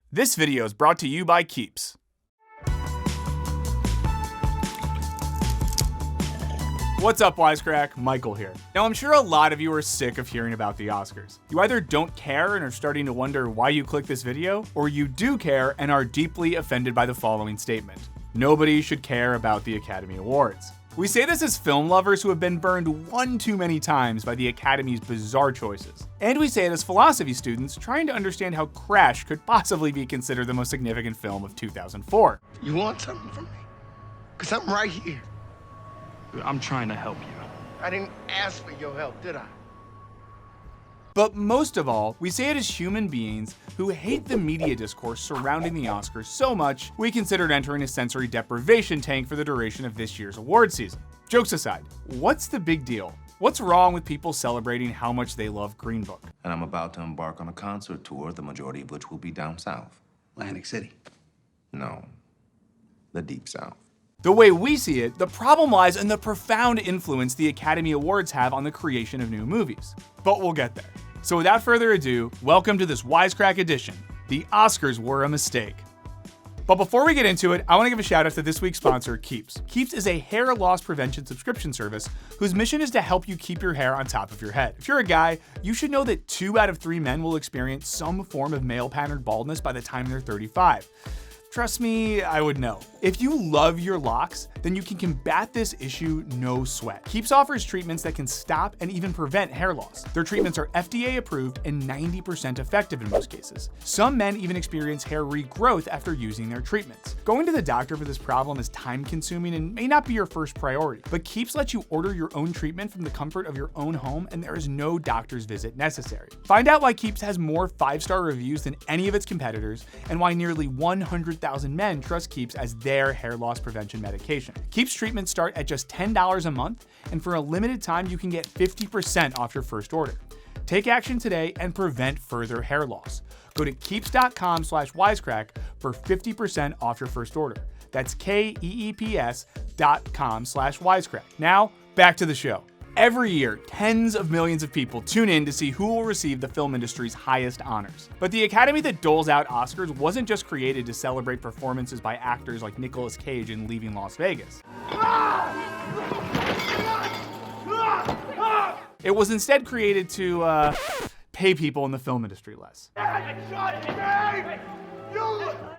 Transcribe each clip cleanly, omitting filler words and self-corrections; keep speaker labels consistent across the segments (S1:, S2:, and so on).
S1: This video is brought to you by Keeps. What's up, Wisecrack? Michael here. Now, I'm sure a lot of you are sick of hearing about the Oscars. You either don't care and are starting to wonder why you clicked this video, or you do care and are deeply offended by the following statement. Nobody should care about the Academy Awards. We say this as film lovers who have been burned one too many times by the Academy's bizarre choices. And we say it as philosophy students trying to understand how Crash could possibly be considered the most significant film of 2004.
S2: You want something from me? Because I'm right here.
S3: I'm trying to help you.
S2: I didn't ask for your help, did I?
S1: But most of all, we say it as human beings who hate the media discourse surrounding the Oscars so much, we considered entering a sensory deprivation tank for the duration of this year's award season. Jokes aside, what's the big deal? What's wrong with people celebrating how much they love Green Book?
S4: And I'm about to embark on a concert tour, the majority of which will be down south.
S5: Atlantic City.
S4: No, the deep south.
S1: The way we see it, the problem lies in the profound influence the Academy Awards have on the creation of new movies. But we'll get there. So without further ado, welcome to this Wisecrack Edition. The Oscars were a mistake. But before we get into it, I want to give a shout out to this week's sponsor, Keeps. Keeps is a hair loss prevention subscription service whose mission is to help you keep your hair on top of your head. If you're a guy, you should know that 2 out of 3 men will experience some form of male pattern baldness by the time they're 35. Trust me, I would know. If you love your locks, then you can combat this issue no sweat. Keeps offers treatments that can stop and even prevent hair loss. Their treatments are FDA approved and 90% effective in most cases. Some men even experience hair regrowth after using their treatments. Going to the doctor for this problem is time consuming and may not be your first priority, but Keeps lets you order your own treatment from the comfort of your own home and there is no doctor's visit necessary. Find out why Keeps has more 5-star reviews than any of its competitors and why nearly 100,000 men trust Keeps as their hair loss prevention medication. Keeps treatments start at just $10 a month, and for a limited time, you can get 50% off your first order. Take action today and prevent further hair loss. Go to keeps.com/wisecrack for 50% off your first order. That's KEEPS.com/wisecrack. Now, back to the show. Every year, tens of millions of people tune in to see who will receive the film industry's highest honors. But the Academy that doles out Oscars wasn't just created to celebrate performances by actors like Nicolas Cage in Leaving Las Vegas. It was instead created to pay people in the film industry less.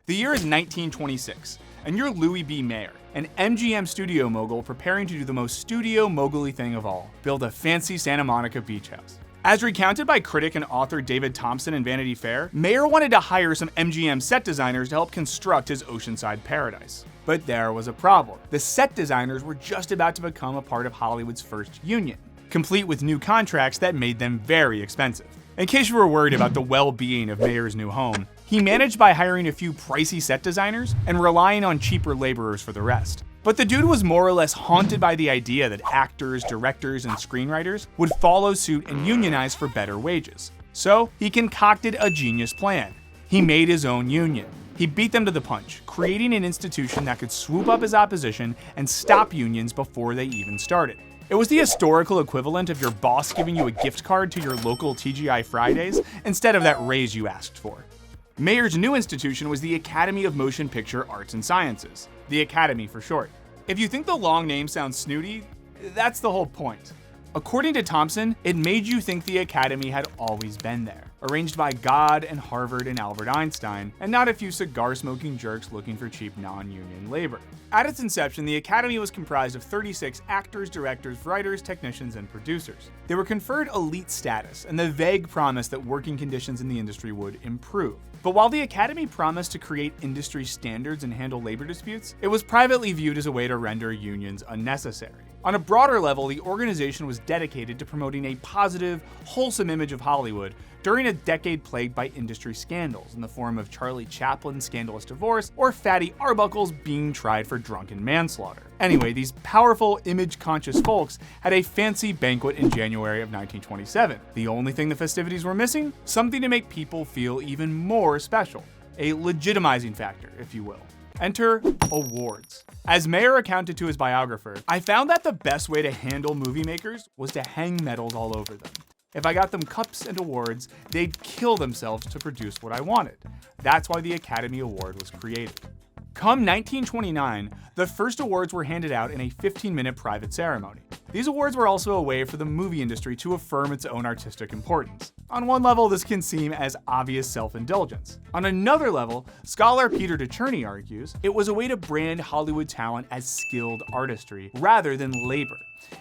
S1: The year is 1926, and you're Louis B. Mayer, an MGM studio mogul preparing to do the most studio mogul-y thing of all, build a fancy Santa Monica beach house. As recounted by critic and author David Thompson in Vanity Fair, Mayer wanted to hire some MGM set designers to help construct his oceanside paradise. But there was a problem. The set designers were just about to become a part of Hollywood's first union, complete with new contracts that made them very expensive. In case you were worried about the well-being of Mayer's new home, he managed by hiring a few pricey set designers and relying on cheaper laborers for the rest. But the dude was more or less haunted by the idea that actors, directors, and screenwriters would follow suit and unionize for better wages. So he concocted a genius plan. He made his own union. He beat them to the punch, creating an institution that could swoop up his opposition and stop unions before they even started. It was the historical equivalent of your boss giving you a gift card to your local TGI Fridays instead of that raise you asked for. Mayer's new institution was the Academy of Motion Picture Arts and Sciences, the Academy for short. If you think the long name sounds snooty, that's the whole point. According to Thompson, it made you think the Academy had always been there, arranged by God and Harvard and Albert Einstein, and not a few cigar-smoking jerks looking for cheap non-union labor. At its inception, the Academy was comprised of 36 actors, directors, writers, technicians, and producers. They were conferred elite status and the vague promise that working conditions in the industry would improve. But while the Academy promised to create industry standards and handle labor disputes, it was privately viewed as a way to render unions unnecessary. On a broader level, the organization was dedicated to promoting a positive, wholesome image of Hollywood during a decade plagued by industry scandals in the form of Charlie Chaplin's scandalous divorce or Fatty Arbuckle's being tried for drunken manslaughter. Anyway, these powerful, image-conscious folks had a fancy banquet in January of 1927. The only thing the festivities were missing? Something to make people feel even more special. A legitimizing factor, if you will. Enter awards. As Mayer recounted to his biographer, I found that the best way to handle movie makers was to hang medals all over them. If I got them cups and awards, they'd kill themselves to produce what I wanted. That's why the Academy Award was created. Come 1929, the first awards were handed out in a 15-minute private ceremony. These awards were also a way for the movie industry to affirm its own artistic importance. On one level, this can seem as obvious self-indulgence. On another level, scholar Peter DeCherney argues, it was a way to brand Hollywood talent as skilled artistry rather than labor,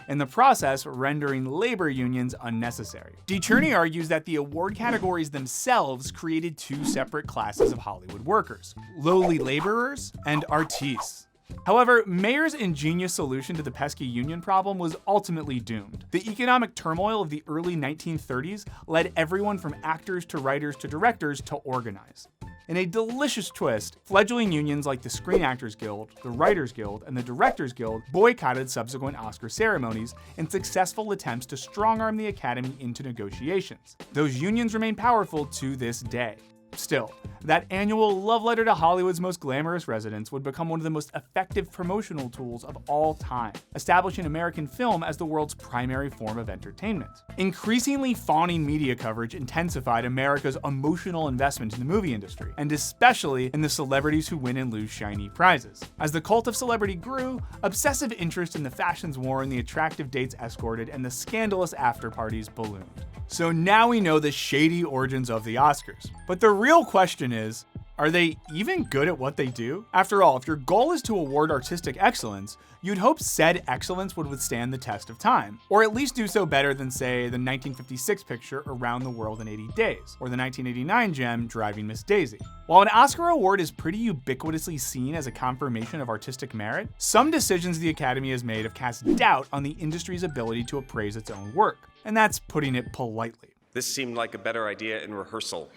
S1: in the process rendering labor unions unnecessary. DeCherney argues that the award categories themselves created two separate classes of Hollywood workers, lowly laborers and artistes. However, Mayer's ingenious solution to the pesky union problem was ultimately doomed. The economic turmoil of the early 1930s led everyone from actors to writers to directors to organize. In a delicious twist, fledgling unions like the Screen Actors Guild, the Writers Guild, and the Directors Guild boycotted subsequent Oscar ceremonies in successful attempts to strong-arm the Academy into negotiations. Those unions remain powerful to this day. Still, that annual love letter to Hollywood's most glamorous residents would become one of the most effective promotional tools of all time, establishing American film as the world's primary form of entertainment. Increasingly fawning media coverage intensified America's emotional investment in the movie industry, and especially in the celebrities who win and lose shiny prizes. As the cult of celebrity grew, obsessive interest in the fashions worn, the attractive dates escorted, and the scandalous after-parties ballooned. So now we know the shady origins of the Oscars. But the real question is, are they even good at what they do? After all, if your goal is to award artistic excellence, you'd hope said excellence would withstand the test of time, or at least do so better than, say, the 1956 picture Around the World in 80 Days, or the 1989 gem Driving Miss Daisy. While an Oscar award is pretty ubiquitously seen as a confirmation of artistic merit, some decisions the Academy has made have cast doubt on the industry's ability to appraise its own work, and that's putting it politely.
S5: This seemed like a better idea in rehearsal.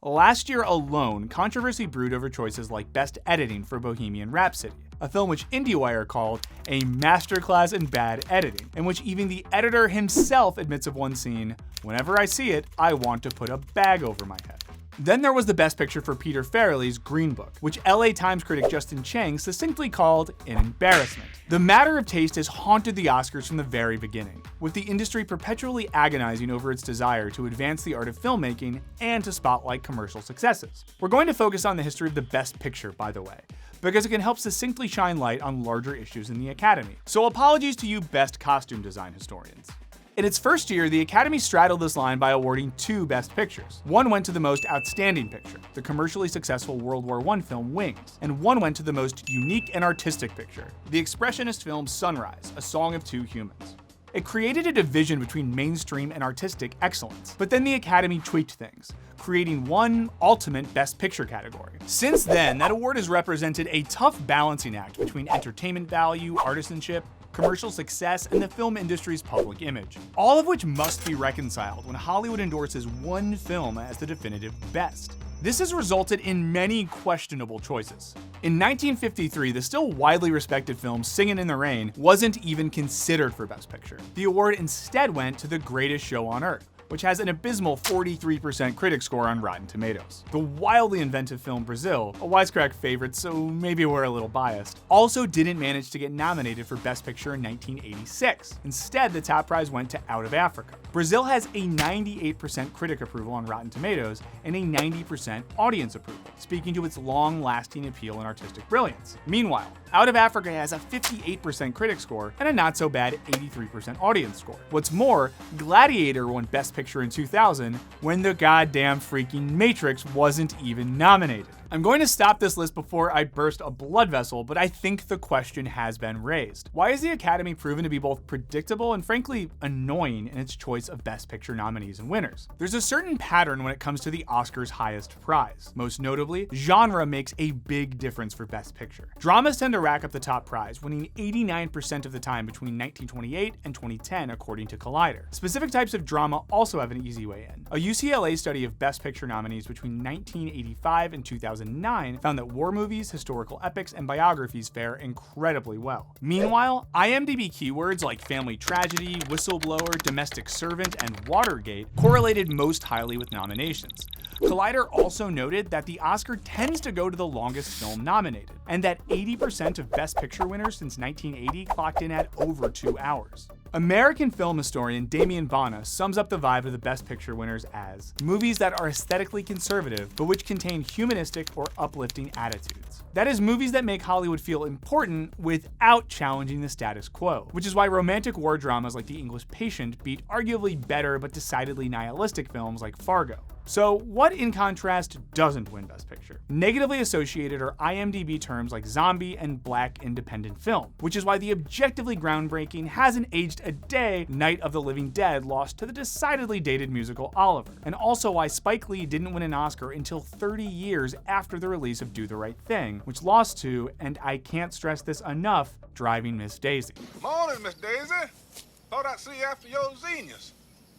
S1: Last year alone, controversy brewed over choices like Best Editing for Bohemian Rhapsody, a film which IndieWire called a masterclass in bad editing, in which even the editor himself admits of one scene, "Whenever I see it, I want to put a bag over my head." Then there was the Best Picture for Peter Farrelly's Green Book, which LA Times critic Justin Chang succinctly called an embarrassment. The matter of taste has haunted the Oscars from the very beginning, with the industry perpetually agonizing over its desire to advance the art of filmmaking and to spotlight commercial successes. We're going to focus on the history of the Best Picture, by the way, because it can help succinctly shine light on larger issues in the Academy. So apologies to you Best Costume Design historians. In its first year, the Academy straddled this line by awarding two Best Pictures. One went to the most outstanding picture, the commercially successful World War I film Wings, and one went to the most unique and artistic picture, the expressionist film Sunrise, A Song of Two Humans. It created a division between mainstream and artistic excellence, but then the Academy tweaked things, creating one ultimate Best Picture category. Since then, that award has represented a tough balancing act between entertainment value, artisanship, commercial success, and the film industry's public image, all of which must be reconciled when Hollywood endorses one film as the definitive best. This has resulted in many questionable choices. In 1953, the still widely respected film Singin' in the Rain wasn't even considered for Best Picture. The award instead went to The Greatest Show on Earth, which has an abysmal 43% critic score on Rotten Tomatoes. The wildly inventive film Brazil, a Wisecrack favorite, so maybe we're a little biased, also didn't manage to get nominated for Best Picture in 1986. Instead, the top prize went to Out of Africa. Brazil has a 98% critic approval on Rotten Tomatoes and a 90% audience approval, speaking to its long-lasting appeal and artistic brilliance. Meanwhile, Out of Africa has a 58% critic score and a not-so-bad 83% audience score. What's more, Gladiator won Best Picture in 2000 when the goddamn freaking Matrix wasn't even nominated. I'm going to stop this list before I burst a blood vessel, but I think the question has been raised. Why is the Academy proven to be both predictable and frankly annoying in its choice of Best Picture nominees and winners? There's a certain pattern when it comes to the Oscars' highest prize. Most notably, genre makes a big difference for Best Picture. Dramas tend to rack up the top prize, winning 89% of the time between 1928 and 2010, according to Collider. Specific types of drama also have an easy way in. A UCLA study of Best Picture nominees between 1985 and 2009 found that war movies, historical epics, and biographies fare incredibly well. Meanwhile, IMDb keywords like family tragedy, whistleblower, domestic servant, and Watergate correlated most highly with nominations. Collider also noted that the Oscar tends to go to the longest film nominated, and that 80% of Best Picture winners since 1980 clocked in at over 2 hours. American film historian Damian Bana sums up the vibe of the Best Picture winners as movies that are aesthetically conservative, but which contain humanistic or uplifting attitudes. That is, movies that make Hollywood feel important without challenging the status quo, which is why romantic war dramas like The English Patient beat arguably better but decidedly nihilistic films like Fargo. So what, in contrast, doesn't win Best Picture? Negatively associated are IMDb terms like zombie and black independent film, which is why the objectively groundbreaking, hasn't aged a day Night of the Living Dead lost to the decidedly dated musical Oliver, and also why Spike Lee didn't win an Oscar until 30 years after the release of Do the Right Thing, which lost to, and I can't stress this enough, Driving Miss Daisy.
S6: Morning, Miss Daisy. Thought I'd see you after your zinnias.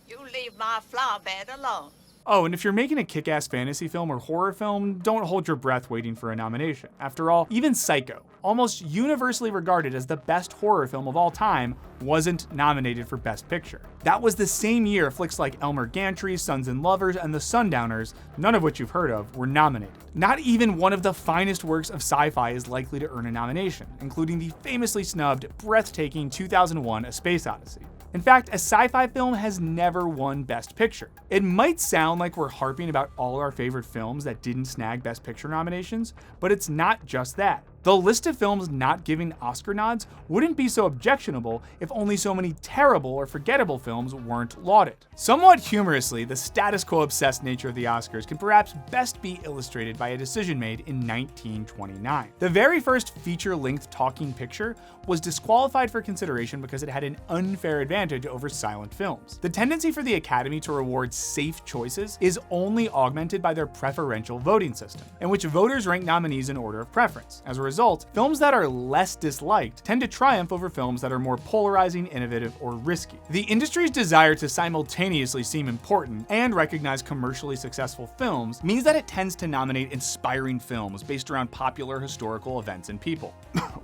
S7: You leave my flower bed alone.
S1: Oh, and if you're making a kick-ass fantasy film or horror film, don't hold your breath waiting for a nomination. After all, even Psycho, almost universally regarded as the best horror film of all time, wasn't nominated for Best Picture. That was the same year flicks like Elmer Gantry's Sons and Lovers and The Sundowners, none of which you've heard of, were nominated. Not even one of the finest works of sci-fi is likely to earn a nomination, including the famously snubbed, breathtaking 2001: A Space Odyssey. In fact, a sci-fi film has never won Best Picture. It might sound like we're harping about all our favorite films that didn't snag Best Picture nominations, but it's not just that. The list of films not giving Oscar nods wouldn't be so objectionable if only so many terrible or forgettable films weren't lauded. Somewhat humorously, the status quo obsessed nature of the Oscars can perhaps best be illustrated by a decision made in 1929. The very first feature-length talking picture was disqualified for consideration because it had an unfair advantage over silent films. The tendency for the Academy to reward safe choices is only augmented by their preferential voting system, in which voters rank nominees in order of preference. As a result, films that are less disliked tend to triumph over films that are more polarizing, innovative, or risky. The industry's desire to simultaneously seem important and recognize commercially successful films means that it tends to nominate inspiring films based around popular historical events and people.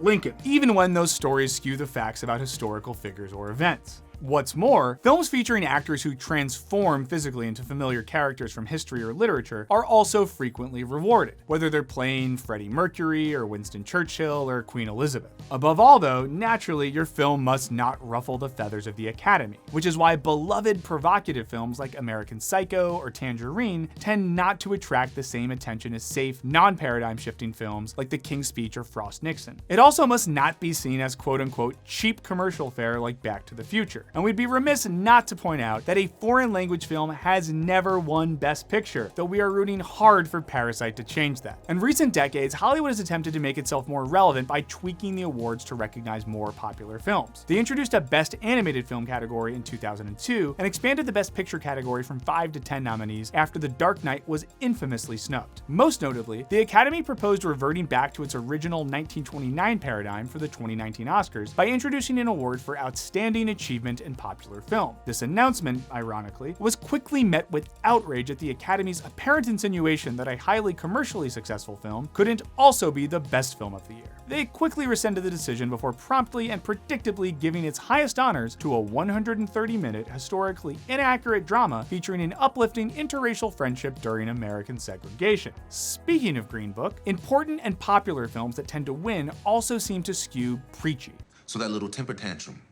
S1: Lincoln, even when those stories skew the facts about historical figures or events. What's more, films featuring actors who transform physically into familiar characters from history or literature are also frequently rewarded, whether they're playing Freddie Mercury or Winston Churchill or Queen Elizabeth. Above all though, naturally, your film must not ruffle the feathers of the Academy, which is why beloved provocative films like American Psycho or Tangerine tend not to attract the same attention as safe, non-paradigm shifting films like The King's Speech or Frost Nixon. It also must not be seen as quote-unquote cheap commercial fare like Back to the Future. And we'd be remiss not to point out that a foreign language film has never won Best Picture, though we are rooting hard for Parasite to change that. In recent decades, Hollywood has attempted to make itself more relevant by tweaking the awards to recognize more popular films. They introduced a Best Animated Film category in 2002 and expanded the Best Picture category from 5 to 10 nominees after The Dark Knight was infamously snubbed. Most notably, the Academy proposed reverting back to its original 1929 paradigm for the 2019 Oscars by introducing an award for outstanding achievement in popular film. This announcement, ironically, was quickly met with outrage at the Academy's apparent insinuation that a highly commercially successful film couldn't also be the best film of the year. They quickly rescinded the decision before promptly and predictably giving its highest honors to a 130-minute, historically inaccurate drama featuring an uplifting interracial friendship during American segregation. Speaking of Green Book, important and popular films that tend to win also seem to skew preachy.
S4: So that little temper tantrum,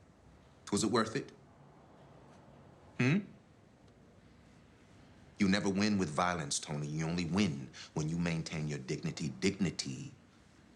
S4: was it worth it? You never win with violence, Tony. You only win when you maintain your dignity. Dignity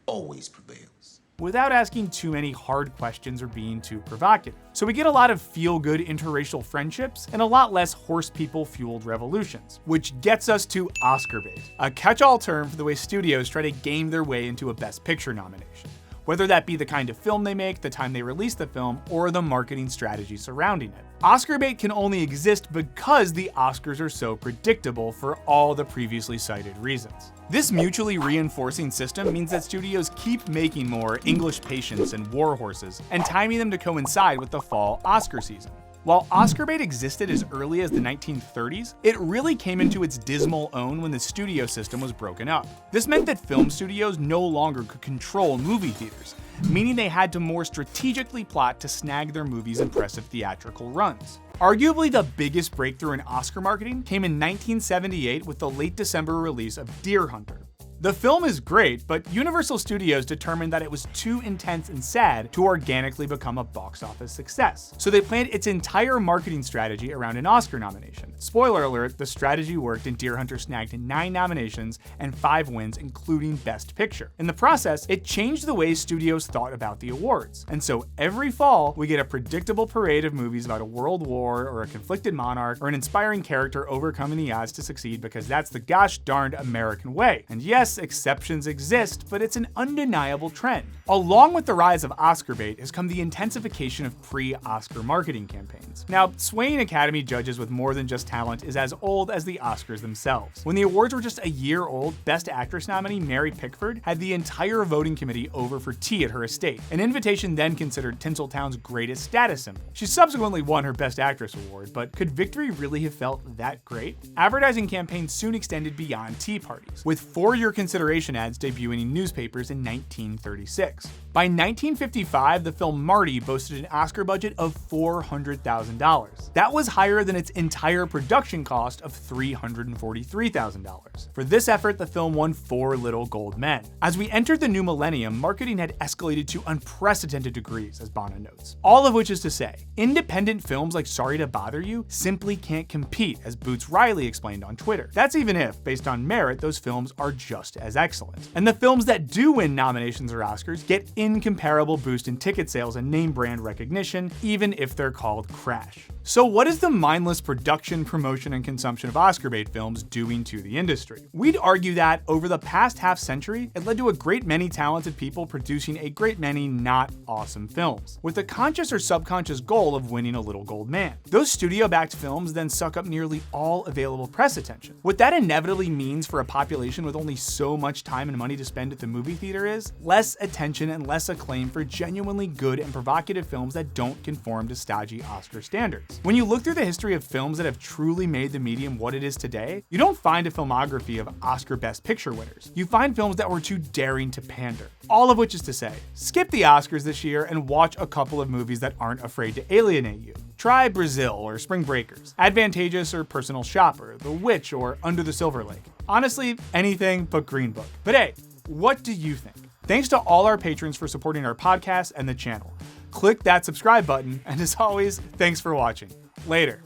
S4: always prevails.
S1: Without asking too many hard questions or being too provocative. So we get a lot of feel-good interracial friendships and a lot less horse people-fueled revolutions, which gets us to Oscar bait, a catch-all term for the way studios try to game their way into a Best Picture nomination, whether that be the kind of film they make, the time they release the film, or the marketing strategy surrounding it. Oscar bait can only exist because the Oscars are so predictable for all the previously cited reasons. This mutually reinforcing system means that studios keep making more English Patients and War Horses and timing them to coincide with the fall Oscar season. While Oscar bait existed as early as the 1930s, it really came into its dismal own when the studio system was broken up. This meant that film studios no longer could control movie theaters, meaning they had to more strategically plot to snag their movies' impressive theatrical runs. Arguably the biggest breakthrough in Oscar marketing came in 1978 with the late December release of Deer Hunter. The film is great, but Universal Studios determined that it was too intense and sad to organically become a box office success. So they planned its entire marketing strategy around an Oscar nomination. Spoiler alert, the strategy worked and Deer Hunter snagged 9 nominations and 5 wins, including Best Picture. In the process, it changed the way studios thought about the awards. And so every fall, we get a predictable parade of movies about a world war or a conflicted monarch or an inspiring character overcoming the odds to succeed because that's the gosh darned American way. And yes, exceptions exist, but it's an undeniable trend. Along with the rise of Oscar bait has come the intensification of pre-Oscar marketing campaigns. Now, swaying Academy judges with more than just talent is as old as the Oscars themselves. When the awards were just a year old, Best Actress nominee Mary Pickford had the entire voting committee over for tea at her estate, an invitation then considered Tinseltown's greatest status symbol. She subsequently won her Best Actress award, but could victory really have felt that great? Advertising campaigns soon extended beyond tea parties, with for-your consideration ads debuting in newspapers in 1936. By 1955, the film Marty boasted an Oscar budget of $400,000. That was higher than its entire production cost of $343,000. For this effort, the film won 4 Little Gold Men. As we entered the new millennium, marketing had escalated to unprecedented degrees, as Bottino notes. All of which is to say, independent films like Sorry to Bother You simply can't compete, as Boots Riley explained on Twitter. That's even if, based on merit, those films are just as excellent. And the films that do win nominations or Oscars get incomparable boost in ticket sales and name brand recognition, even if they're called crash. So what is the mindless production, promotion, and consumption of Oscar bait films doing to the industry? We'd argue that over the past half century, it led to a great many talented people producing a great many not awesome films, with a conscious or subconscious goal of winning a Little Gold Man. Those studio-backed films then suck up nearly all available press attention. What that inevitably means for a population with only so much time and money to spend at the movie theater is less attention and less acclaim for genuinely good and provocative films that don't conform to stodgy Oscar standards. When you look through the history of films that have truly made the medium what it is today, you don't find a filmography of Oscar Best Picture winners. You find films that were too daring to pander. All of which is to say, skip the Oscars this year and watch a couple of movies that aren't afraid to alienate you. Try Brazil or Spring Breakers, Advantageous or Personal Shopper, The Witch or Under the Silver Lake. Honestly, anything but Green Book. But hey, what do you think? Thanks to all our patrons for supporting our podcast and the channel. Click that subscribe button, and as always, thanks for watching. Later.